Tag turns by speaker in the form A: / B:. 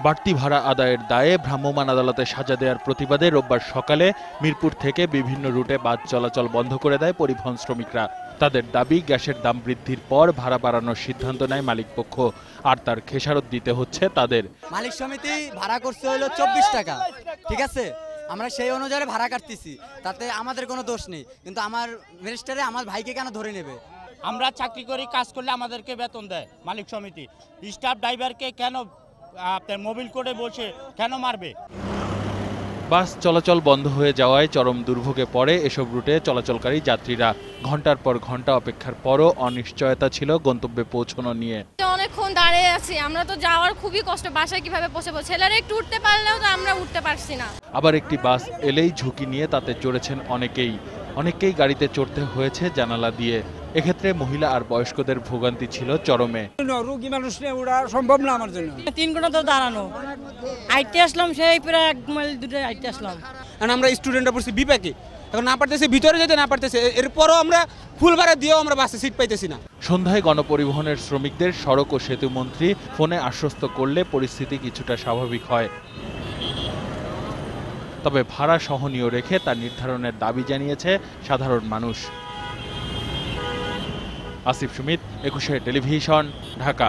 A: বাড়তি ভাড়া আদায়ের দায়ে ভ্রাম্যমাণ আদালতে সাজা দেওয়ার প্রতিবাদে রোববার সকালে মিরপুর থেকে বিভিন্ন রুটে বাস চলাচল বন্ধ করে দেয় পরিবহন শ্রমিকরা। তাদের দাবি, গ্যাসের দাম বৃদ্ধির পর ভাড়া বাড়ানোর সিদ্ধান্ত নেয় মালিকপক্ষ, আর তার খেসারত দিতে হচ্ছে তাদের।
B: মালিক সমিতি ভাড়া করছে হলো 24 টাকা, ঠিক আছে, আমরা সেই অনুযায়ী ভাড়া কাটতেছি, তাতে আমাদের কোনো দোষ নেই, কিন্তু আমার মিনিস্টারে আমার ভাইকে কেন ধরে নেবে?
C: আমরা চাকরি করি, কাজ করলে আমাদেরকে বেতন দেয় মালিক সমিতি, স্টাফ ড্রাইভারকে কেন আপনার মোবিল কোডে বসে কেন মারবে?
A: বাস চলাচল বন্ধ হয়ে যাওয়ায় চরম দুর্ভোগে পড়ে এসব রুটে চলাচলকারী যাত্রীরা। ঘন্টার পর ঘন্টা অপেক্ষার পরও অনিশ্চয়তা ছিল গন্তব্যে পৌঁছানো নিয়ে।
D: অনেকক্ষণ দাঁড়িয়ে আছি, আমরা তো যাওয়ার খুবই কষ্ট, বাসায় কিভাবে পৌঁছাবো? ছেলেরা একটু উঠতে পারলেও তো আমরা উঠতে পারছি না।
A: আবার একটি বাস এলেই ঝুঁকি নিয়ে তাতে চড়েছেন অনেকেই গাড়িতে চড়তে হয়েছে জানালা দিয়ে। এক্ষেত্রে মহিলা আর বয়স্কদের ভোগান্তি ছিল চরমে।
E: রোগী মানুষ নিয়ে ওরা সম্ভব না আমার জন্য।
F: 3 ঘন্টা তো দাঁড়ানো, আইতে আসলাম সেই প্রায় 1 মাইল দূরে আইতে আসলাম।
E: আমরা স্টুডেন্টরা পড়ছি বিপাকে, এখন না পারতেছে, ভিতরে যেতে না পারতেছে, এরপরও আমরা ফুল ভাড়া দিয়েও আমরা বাসে সিট পাইতেছি না।
A: সন্ধ্যায় গণপরিবহনের শ্রমিকদের সড়ক ও সেতু মন্ত্রী ফোনে আশ্বস্ত করলে পরিস্থিতি কিছুটা স্বাভাবিক হয়। তবে ভাড়া সহনীয় রেখে তা নির্ধারণের দাবি জানিয়েছে সাধারণ মানুষ। আসিফ সুমিত, 21 টেলিভিশন, ঢাকা।